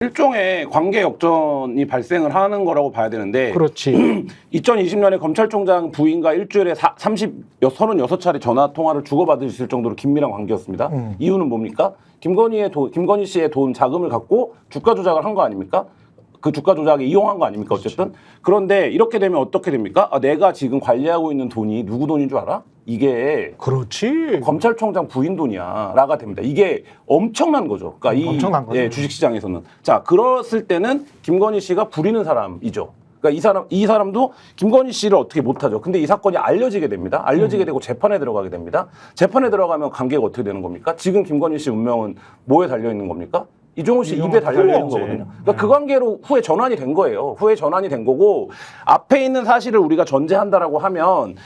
일종의 관계 역전이 발생을 하는 거라고 봐야 되는데 그렇지. 2020년에 검찰총장 부인과 일주일에 36차례 전화 통화를 주고받을 수 있을 정도로 긴밀한 관계였습니다. 이유는 뭡니까? 김건희 씨의 돈 자금을 갖고 주가 조작을 한 거 아닙니까? 그 주가 조작에 이용한 거 아닙니까? 어쨌든. 그런데 이렇게 되면 어떻게 됩니까? 아, 내가 지금 관리하고 있는 돈이 누구 돈인 줄 알아? 이게 그렇지. 검찰총장 부인 돈이야 라가 됩니다. 이게 엄청난 거죠. 그러니까 엄청난 거죠. 주식시장에서는. 자, 그랬을 때는 김건희 씨가 부리는 사람이죠. 그러니까 이 사람도 김건희 씨를 어떻게 못하죠. 근데 이 사건이 알려지게 됩니다. 알려지게 되고 재판에 들어가게 됩니다. 재판에 들어가면 관계가 어떻게 되는 겁니까? 지금 김건희 씨 운명은 뭐에 달려있는 겁니까? 이종호 씨 입에 달려있는 거거든요. 그러니까 그 관계로 후에 전환이 된 거예요. 후에 전환이 된 거고 앞에 있는 사실을 우리가 전제한다라고 하면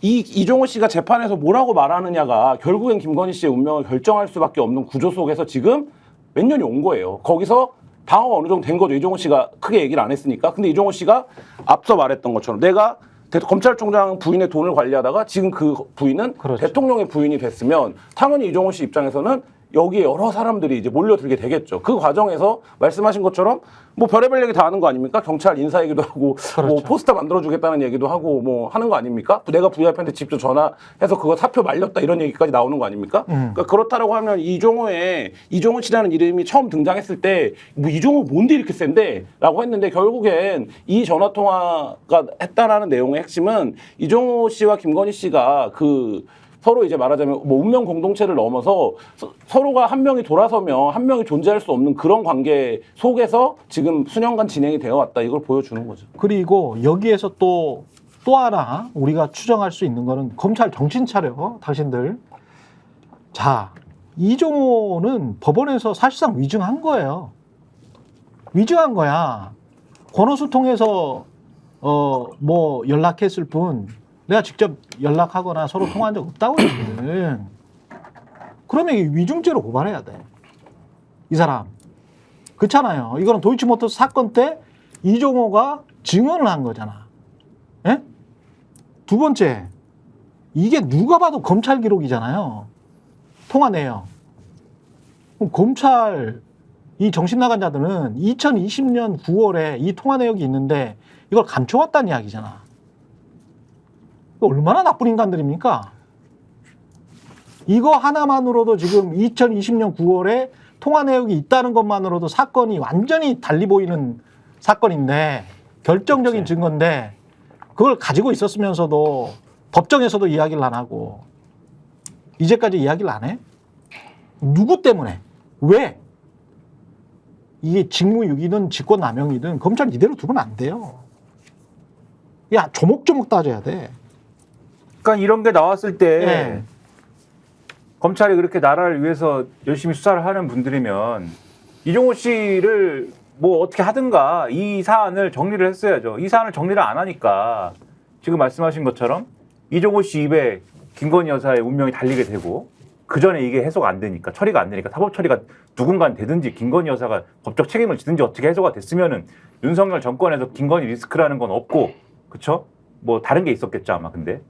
이종호 씨가 재판에서 뭐라고 말하느냐가 결국엔 김건희 씨의 운명을 결정할 수밖에 없는 구조 속에서 지금 몇 년이 온 거예요. 거기서 방어가 어느 정도 된 거죠. 이종호 씨가 크게 얘기를 안 했으니까. 근데 이종호 씨가 앞서 말했던 것처럼 내가 검찰총장 부인의 돈을 관리하다가 지금 그 부인은 그렇죠. 대통령의 부인이 됐으면 당연히 이종호 씨 입장에서는 여기에 여러 사람들이 이제 몰려들게 되겠죠. 그 과정에서 말씀하신 것처럼 뭐 별의별 얘기 다 하는 거 아닙니까? 경찰 인사 얘기도 하고 그렇죠. 뭐 포스터 만들어주겠다는 얘기도 하고 뭐 하는 거 아닙니까? 내가 VIP한테 직접 전화해서 그거 사표 말렸다 이런 얘기까지 나오는 거 아닙니까? 그러니까 그렇다라고 하면 이종호 씨라는 이름이 처음 등장했을 때 뭐 이종호 뭔데 이렇게 센데? 라고 했는데 결국엔 이 전화통화가 했다라는 내용의 핵심은 이종호 씨와 김건희 씨가 서로 이제 말하자면 뭐 운명 공동체를 넘어서 서로가 한 명이 돌아서면 한 명이 존재할 수 없는 그런 관계 속에서 지금 수년간 진행이 되어 왔다. 이걸 보여주는 거죠. 그리고 여기에서 또 하나 우리가 추정할 수 있는 거는 검찰 정신 차려, 당신들. 자, 이종호는 법원에서 사실상 위증한 거예요. 위증한 거야. 권오수 통해서 뭐 연락했을 뿐 내가 직접 연락하거나 서로 통화한 적 없다고 했거든. 그러면 이 위증죄로 고발해야 돼. 이 사람. 그렇잖아요. 이거는 도이치모터스 사건 때 이종호가 증언을 한 거잖아. 예? 두 번째, 이게 누가 봐도 검찰 기록이잖아요. 통화 내용. 그럼 검찰 이 정신 나간 자들은 2020년 9월에 이 통화 내역이 있는데 이걸 감춰왔다는 이야기잖아. 얼마나 나쁜 인간들입니까? 이거 하나만으로도 지금 2020년 9월에 통화 내역이 있다는 것만으로도 사건이 완전히 달리 보이는 사건인데 결정적인 그치. 증거인데 그걸 가지고 있었으면서도 법정에서도 이야기를 안 하고 이제까지 이야기를 안 해? 누구 때문에? 왜? 이게 직무유기든 직권남용이든 검찰 이대로 두면 안 돼요. 야, 조목조목 따져야 돼. 그러니까 이런 게 나왔을 때 네. 검찰이 그렇게 나라를 위해서 열심히 수사를 하는 분들이면 이종호 씨를 뭐 어떻게 하든가 이 사안을 정리를 했어야죠. 이 사안을 정리를 안 하니까 지금 말씀하신 것처럼 이종호 씨 입에 김건희 여사의 운명이 달리게 되고 그 전에 이게 해소가 안 되니까 처리가 안 되니까 사법 처리가 누군가 되든지 김건희 여사가 법적 책임을 지든지 어떻게 해소가 됐으면은 윤석열 정권에서 김건희 리스크라는 건 없고 그렇죠? 뭐 다른 게 있었겠죠 아마 근데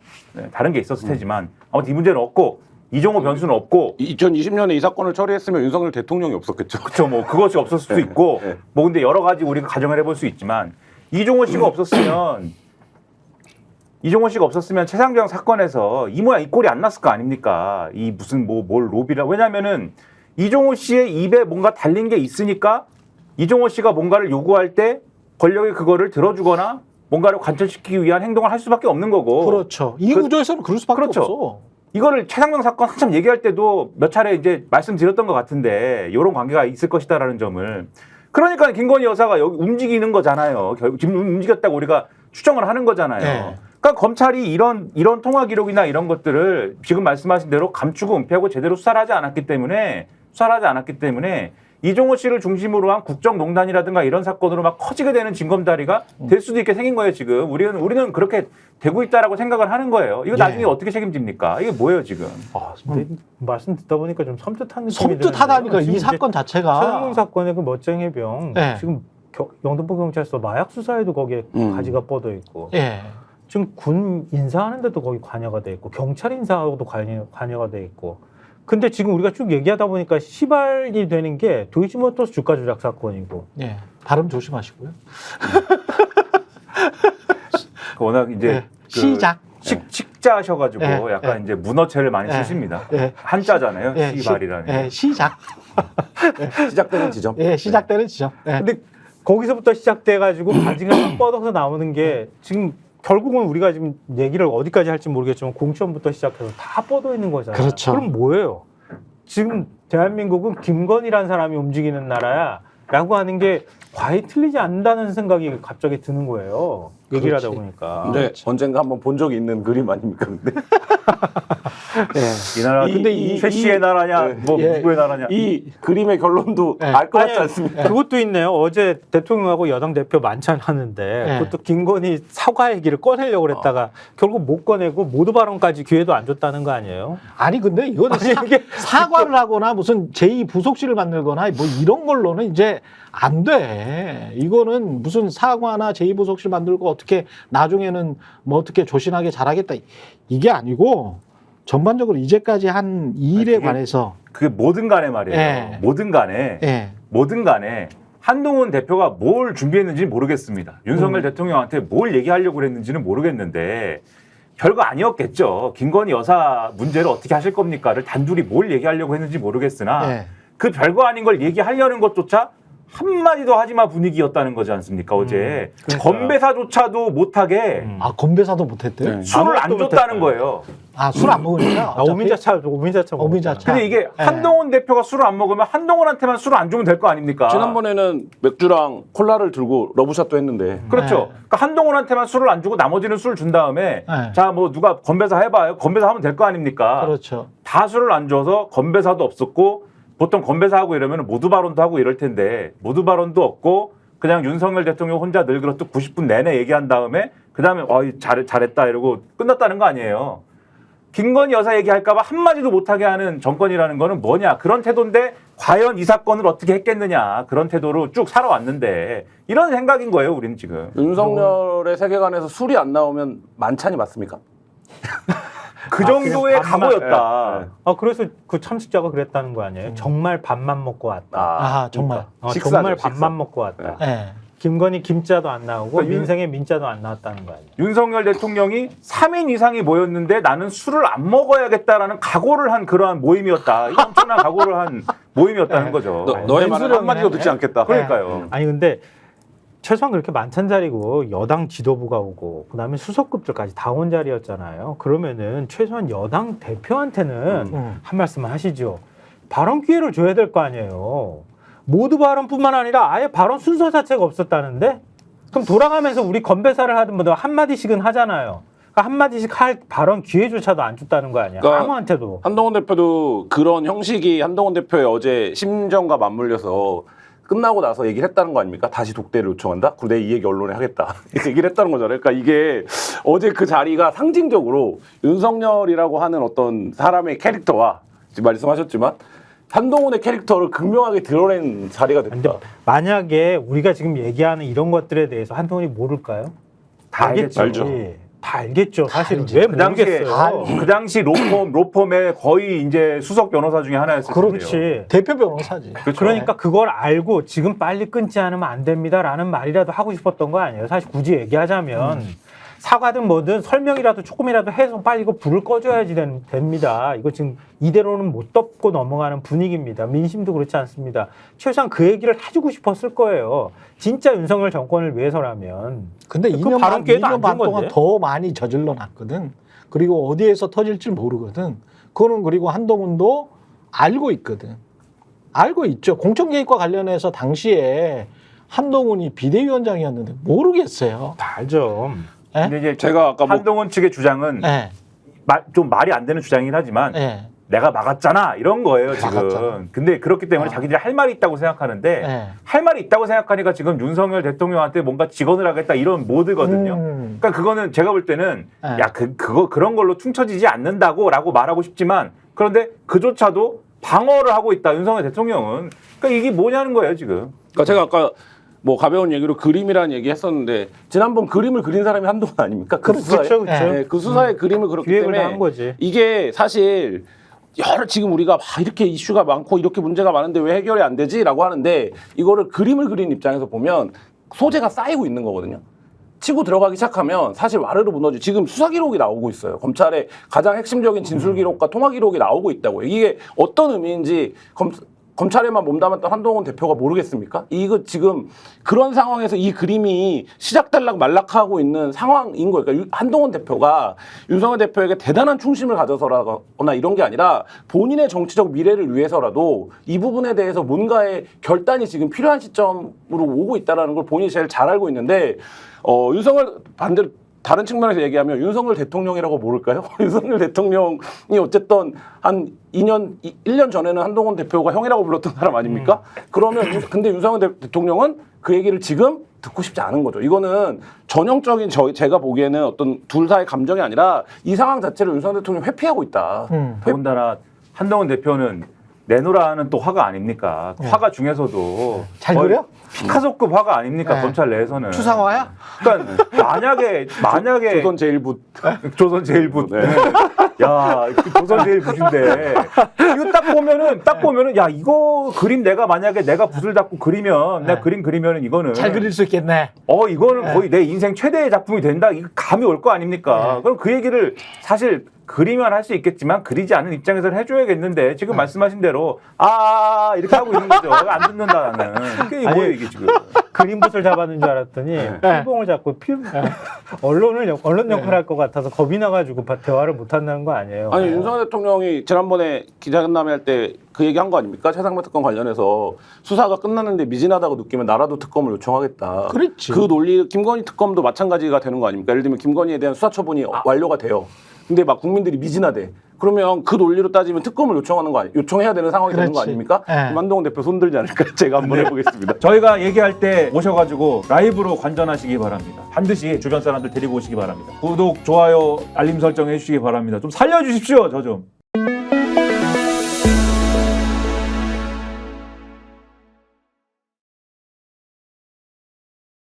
다른 게 있었을 테지만 아무튼 이 문제는 없고 이종호 변수는 없고 2020년에 이 사건을 처리했으면 윤석열 대통령이 없었겠죠. 그렇죠 뭐 그것이 없었을 수도 있고 뭐 근데 여러 가지 우리가 가정을 해볼 수 있지만 이종호 씨가 없었으면 최상병 사건에서 이 모양 이 꼴이 안 났을 거 아닙니까? 이 무슨 뭘 로비라 왜냐면은 이종호 씨의 입에 뭔가 달린 게 있으니까 이종호 씨가 뭔가를 요구할 때 권력이 그거를 들어주거나 뭔가를 관철시키기 위한 행동을 할 수밖에 없는 거고. 그렇죠. 이 구조에서는 그럴 수밖에 그렇죠. 없어. 이거를 최상병 사건 한참 얘기할 때도 몇 차례 이제 말씀드렸던 것 같은데 이런 관계가 있을 것이다라는 점을. 그러니까 김건희 여사가 여기 움직이는 거잖아요. 지금 움직였다고 우리가 추정을 하는 거잖아요. 네. 그러니까 검찰이 이런 통화 기록이나 이런 것들을 지금 말씀하신 대로 감추고 은폐하고 제대로 수사를 하지 않았기 때문에 이종호 씨를 중심으로 한 국정농단이라든가 이런 사건으로 막 커지게 되는 징검다리가 될 수도 있게 생긴 거예요, 지금. 우리는 그렇게 되고 있다라고 생각을 하는 거예요. 이거 나중에 어떻게 책임집니까? 이게 뭐예요, 지금? 근데 말씀 듣다 보니까 좀 섬뜩한 느낌이 섬뜩하다니까 이 사건 자체가. 최상용 사건의 그 멋쟁이 해병 네. 지금 영등포 경찰서 마약 수사에도 거기에 가지가 뻗어 있고 예. 지금 군 인사하는데도 거기 관여가 돼 있고 경찰 인사하고도 관여가 돼 있고 근데 지금 우리가 쭉 얘기하다 보니까 시발이 되는 게 도이치모터스 주가 조작 사건이고. 예. 발음 조심하시고요. 워낙 이제 예. 그 시작. 식자셔가지고 예, 약간 이제 문어체를 많이 예, 쓰십니다. 예. 한자잖아요. 예, 시발이라는. 예, 시작. 시작되는 지점. 예, 시작되는 지점. 예. 근데 거기서부터 시작돼가지고 바지가 막 뻗어서 나오는 게 지금 결국은 우리가 지금 얘기를 어디까지 할지 모르겠지만 공천부터 시작해서 다 뻗어 있는 거잖아요. 그렇죠. 그럼 뭐예요? 지금 대한민국은 김건희라는 사람이 움직이는 나라야라고 하는 게 과히 틀리지 않는다는 생각이 갑자기 드는 거예요. 얘기를 하다 그렇지. 보니까. 근데 언젠가 한번 본 적이 있는 그림 아닙니까? 근데 예. 이 나라 근데 이- 최 씨의 나라냐, 뭐 예. 누구의 나라냐. 이 그림의 결론도 예. 알 것 같지 아니, 않습니까? 그것도 있네요. 어제 대통령하고 여당 대표 만찬 하는데 네. 그것도 김건희 사과 얘기를 꺼내려고 그랬다가 결국 못 꺼내고 모두 발언까지 기회도 안 줬다는 거 아니에요? 아니 근데 이거는 아니, 이게 사과를 하거나 무슨 제2부속실을 만들거나 뭐 이런 걸로는 이제 안 돼. 이거는 무슨 사과나 제2부속실 만들고 어떻게 나중에는 뭐 어떻게 조신하게 잘하겠다. 이게 아니고 전반적으로 이제까지 한 이 일에 그게- 관해서 그게 뭐든 간에 말이에요. 예. 뭐든 간에 예. 뭐든 간에 한동훈 대표가 뭘 준비했는지는 모르겠습니다. 윤석열 대통령한테 뭘 얘기하려고 그랬는지는 모르겠는데 별거 아니었겠죠. 김건희 여사 문제를 어떻게 하실 겁니까를 단둘이 뭘 얘기하려고 했는지 모르겠으나 예. 그 별거 아닌 걸 얘기하려는 것조차 한마디도 하지마 분위기였다는 거지 않습니까? 어제 그러니까. 건배사조차도 못하게 아 건배사도 못했대요? 네. 술을 안 아무것도 줬다는 못했어요. 거예요. 아 술 안 먹으니까? 아, 오민자차 먹었잖아요. 오민자차. 근데 이게 예. 한동훈 대표가 술을 안 먹으면 한동훈한테만 술을 안 주면 될 거 아닙니까? 지난번에는 맥주랑 콜라를 들고 러브샷도 했는데 그렇죠. 네. 그러니까 한동훈한테만 술을 안 주고 나머지는 술 준 다음에 네. 자 뭐 누가 건배사 해봐요. 건배사 하면 될 거 아닙니까? 그렇죠. 다 술을 안 줘서 건배사도 없었고 보통 건배사하고 이러면 모두 발언도 하고 이럴 텐데 모두 발언도 없고 그냥 윤석열 대통령 혼자 늘 그렇듯 90분 내내 얘기한 다음에 그 다음에 잘했다 이러고 끝났다는 거 아니에요. 김건희 여사 얘기할까봐 한마디도 못하게 하는 정권이라는 거는 뭐냐. 그런 태도인데 과연 이 사건을 어떻게 했겠느냐. 그런 태도로 쭉 살아왔는데 이런 생각인 거예요. 우리는 지금. 윤석열의 세계관에서 술이 안 나오면 만찬이 맞습니까? 그 아, 정도의 그냥 밥만- 각오였다. 아 그래서 그 참석자가 그랬다는 거 아니에요? 정말 밥만 먹고 왔다. 아 정말. 식사죠, 정말 식사. 밥만 먹고 왔다. 예. 김건희 김자도 안 나오고 그러니까 민생의 민자도 안 나왔다는 거 아니에요? 윤석열 대통령이 3인 이상이 모였는데 나는 술을 안 먹어야겠다라는 각오를 한 그러한 모임이었다. 이 엄청난 각오를 한 모임이었다는 거죠. 너의 말은 민수령이네. 한마디도 듣지 않겠다. 그러니까요. 아니 근데 최소한 그렇게 만찬 자리고 여당 지도부가 오고 그다음에 수석급들까지 다 온 자리였잖아요. 그러면은 최소한 여당 대표한테는 한 말씀만 하시죠. 발언 기회를 줘야 될 거 아니에요. 모두 발언뿐만 아니라 아예 발언 순서 자체가 없었다는데? 그럼 돌아가면서 우리 건배사를 하든 뭐 한마디씩은 하잖아요. 그러니까 한마디씩 할 발언 기회조차도 안 줬다는 거 아니야. 그러니까 아무한테도. 한동훈 대표도 그런 형식이 한동훈 대표의 어제 심정과 맞물려서 끝나고 나서 얘기를 했다는 거 아닙니까? 다시 독대를 요청한다? 그리고 내 이 얘기 언론에 하겠다. 얘기를 했다는 거잖아요. 그러니까 이게 어제 그 자리가 상징적으로 윤석열이라고 하는 어떤 사람의 캐릭터와 지금 말씀하셨지만 한동훈의 캐릭터를 극명하게 드러낸 자리가 근데 됐다. 만약에 우리가 지금 얘기하는 이런 것들에 대해서 한동훈이 모를까요? 다 알겠죠. 알죠. 다 알겠죠. 사실은 알죠. 왜 그 당시에 모르겠어요. 그 당시 로펌의 거의 이제 수석 변호사 중에 하나였을 텐데요. 그렇지. 대표 변호사지. 그렇죠. 그러니까 그걸 알고 지금 빨리 끊지 않으면 안 됩니다라는 말이라도 하고 싶었던 거 아니에요. 사실 굳이 얘기하자면 사과든 뭐든 설명이라도 조금이라도 해서 빨리 이거 불을 꺼줘야지 됩니다. 이거 지금 이대로는 못 덮고 넘어가는 분위기입니다. 민심도 그렇지 않습니다. 최소한 그 얘기를 해주고 싶었을 거예요. 진짜 윤석열 정권을 위해서라면. 근데 그 2년 발언 반, 기회도 안 2년 반 준 건데? 동안 더 많이 저질러 놨거든. 그리고 어디에서 터질지 모르거든. 그거는 그리고 한동훈도 알고 있거든. 알고 있죠. 공천 개입과 관련해서 당시에 한동훈이 비대위원장이었는데 모르겠어요. 다 알죠. 예? 근데 이제 제가 아까 뭐 한동훈 측의 주장은 예. 좀 말이 안 되는 주장이긴 하지만 예. 내가 막았잖아 이런 거예요 지금. 막았잖아. 근데 그렇기 때문에 자기들이 할 말이 있다고 생각하는데 예. 할 말이 있다고 생각하니까 지금 윤석열 대통령한테 뭔가 직언을 하겠다 이런 모드거든요. 그러니까 그거는 제가 볼 때는 네. 야 그런 걸로 퉁쳐지지 않는다고라고 말하고 싶지만 그런데 그조차도 방어를 하고 있다 윤석열 대통령은. 그러니까 이게 뭐냐는 거예요 지금. 그러니까 제가 아까 뭐 가벼운 얘기로 그림이라는 얘기 했었는데 지난번 그림을 그린 사람이 한동훈 아닙니까? 그 수사에. 그렇죠, 그렇죠. 네, 그 수사의 그림을 그렸기 기획을 때문에 다 한 거지. 이게 사실 여러 지금 우리가 이렇게 이슈가 많고 이렇게 문제가 많은데 왜 해결이 안 되지라고 하는데 이거를 그림을 그리는 입장에서 보면 소재가 쌓이고 있는 거거든요. 치고 들어가기 시작하면 사실 와르르 무너지. 지금 수사 기록이 나오고 있어요. 검찰의 가장 핵심적인 진술 기록과 통화 기록이 나오고 있다고요. 이게 어떤 의미인지 검찰에만 몸담았던 한동훈 대표가 모르겠습니까? 이거 지금 그런 상황에서 이 그림이 시작달락 말락하고 있는 상황인 거예요. 그러니까 한동훈 대표가 윤석열 대표에게 대단한 충심을 가져서라거나 이런 게 아니라 본인의 정치적 미래를 위해서라도 이 부분에 대해서 뭔가의 결단이 지금 필요한 시점으로 오고 있다는 걸 본인이 제일 잘 알고 있는데 윤석열 반대로 다른 측면에서 얘기하면 윤석열 대통령이라고 모를까요? 윤석열 대통령이 어쨌든 한 1년 전에는 한동훈 대표가 형이라고 불렀던 사람 아닙니까? 그러면 근데 윤석열 대통령은 그 얘기를 지금 듣고 싶지 않은 거죠. 이거는 전형적인 제가 보기에는 어떤 둘 사이의 감정이 아니라 이 상황 자체를 윤석열 대통령이 회피하고 있다. 더군다나 한동훈 대표는 내노라는 또 화가 아닙니까? 화가 중에서도 잘 거의 그려? 피카소급 화가 아닙니까? 네. 검찰 내에서는. 추상화야? 그러니까 만약에 조선 제일부 조선 제일부. 네. 야, 조선 제일부인데 이거 딱 보면은 야 이거 그림 만약에 내가 붓을 잡고 그리면 내가 그림 그리면은 이거는 잘 그릴 수 있겠네. 이거는 거의 내 인생 최대의 작품이 된다. 이거 감이 올 거 아닙니까? 그럼 그 얘기를 사실 그리면 할 수 있겠지만 그리지 않은 입장에서는 해줘야겠는데 지금 말씀하신 대로 이렇게 하고 있는 거죠. 안 듣는다 나는. 이게 뭐예요 이게 지금? 그림붓을 잡았는 줄 알았더니 필봉을 잡고 언론 역할을 할 것 같아서 겁이 나가지고 대화를 못 한다는 거 아니에요? 아니 윤석열 대통령이 지난번에 기자간담회 할 때 그 얘기한 거 아닙니까? 최상병 특검 관련해서 수사가 끝났는데 미진하다고 느끼면 나라도 특검을 요청하겠다. 그렇지. 그 논리 김건희 특검도 마찬가지가 되는 거 아닙니까? 예를 들면 김건희에 대한 수사 처분이 완료가 돼요. 근데 막 국민들이 미진하대. 그러면 그 논리로 따지면 특검을 요청해야 되는 상황이 되는 거 그렇지. 아닙니까? 네. 한동훈 대표 손들지 않을까? 제가 한번 해보겠습니다. 저희가 얘기할 때 오셔가지고 라이브로 관전하시기 바랍니다. 반드시 주변 사람들 데리고 오시기 바랍니다. 구독, 좋아요, 알림 설정 해주시기 바랍니다. 좀 살려주십시오, 저 좀.